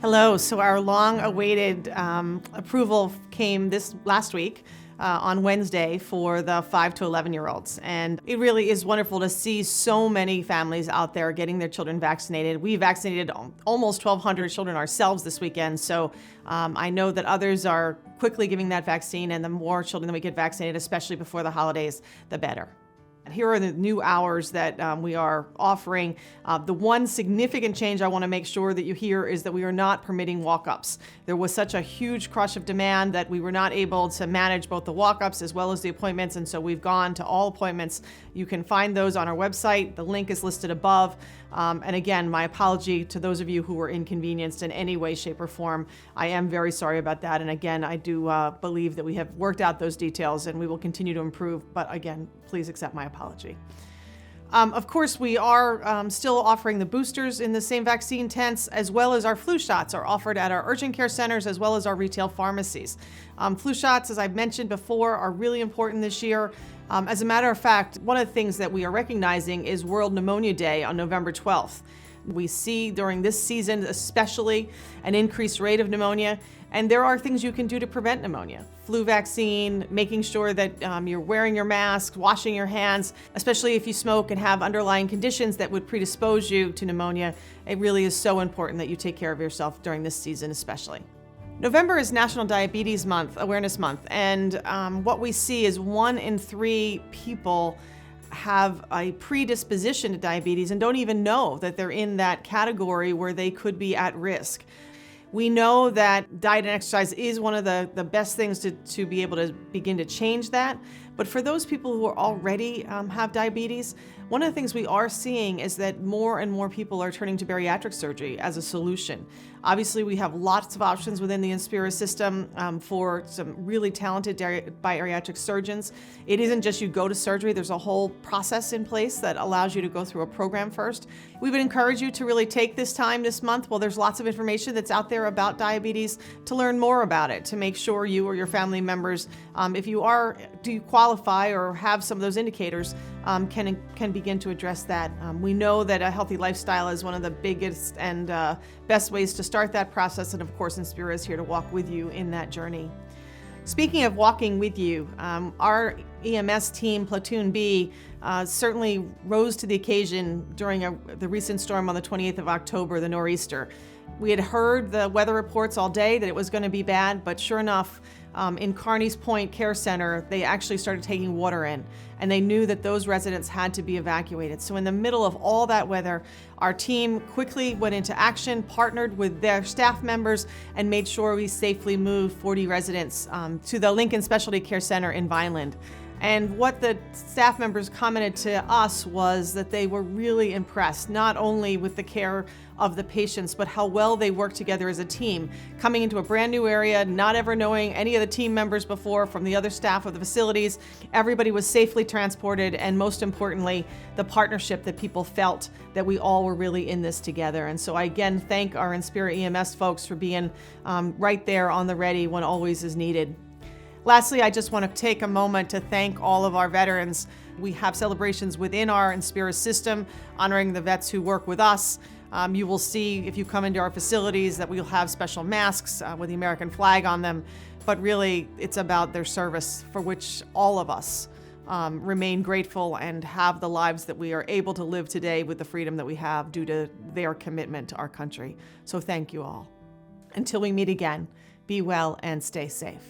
Hello. So our long-awaited approval came this last week on Wednesday for the 5 to 11-year-olds. And it really is wonderful to see so many families out there getting their children vaccinated. We vaccinated almost 1,200 children ourselves this weekend. So I know that others are quickly giving that vaccine, and the more children that we get vaccinated, especially before the holidays, the better. Here are the new hours that we are offering. The one significant change I want to make sure that you hear is that we are not permitting walk-ups. There was such a huge crush of demand that we were not able to manage both the walk-ups as well as the appointments, and so we've gone to all appointments. You can find those on our website. The link is listed above. And again, my apology to those of you who were inconvenienced in any way, shape, or form. I am very sorry about that. And again, I do believe that we have worked out those details and we will continue to improve. But again, please accept my apology. Of course, we are still offering the boosters in the same vaccine tents, as well as our flu shots are offered at our urgent care centers, as well as our retail pharmacies. Flu shots, as I've mentioned before, are really important this year. As a matter of fact, one of the things that we are recognizing is World Pneumonia Day on November 12th. We see during this season especially an increased rate of pneumonia, and there are things you can do to prevent pneumonia. Flu vaccine, making sure that you're wearing your mask, washing your hands, especially if you smoke and have underlying conditions that would predispose you to pneumonia. It really is so important that you take care of yourself during this season especially. November is National Diabetes Month, Awareness Month, and what we see is 1 in 3 people have a predisposition to diabetes and don't even know that they're in that category where they could be at risk. We know that diet and exercise is one of the best things to be able to begin to change that. But for those people who are already have diabetes, one of the things we are seeing is that more and more people are turning to bariatric surgery as a solution. Obviously, we have lots of options within the Inspira system for some really talented bariatric surgeons. It isn't just you go to surgery. There's a whole process in place that allows you to go through a program first. We would encourage you to really take this time this month. Well, there's lots of information that's out there about diabetes to learn more about it, to make sure you or your family members, if you do qualify or have some of those indicators, can begin to address that. We know that a healthy lifestyle is one of the biggest and best ways to start that process, and of course Inspira is here to walk with you in that journey. Speaking of walking with you, our EMS team, Platoon B, certainly rose to the occasion during the recent storm on the 28th of October, the nor'easter. We had heard the weather reports all day that it was going to be bad, but sure enough, in Carneys Point Care Center, they actually started taking water in, and they knew that those residents had to be evacuated. So in the middle of all that weather, our team quickly went into action, partnered with their staff members, and made sure we safely moved 40 residents to the Lincoln Specialty Care Center in Vineland. And what the staff members commented to us was that they were really impressed, not only with the care of the patients, but how well they work together as a team, coming into a brand new area, not ever knowing any of the team members before from the other staff of the facilities. Everybody was safely transported, and most importantly, the partnership that people felt that we all were really in this together. And so I again thank our Inspira EMS folks for being right there on the ready when always is needed. Lastly, I just want to take a moment to thank all of our veterans. We have celebrations within our Inspira system honoring the vets who work with us. You will see if you come into our facilities that we'll have special masks with the American flag on them, but really it's about their service for which all of us remain grateful and have the lives that we are able to live today with the freedom that we have due to their commitment to our country. So thank you all. Until we meet again, be well and stay safe.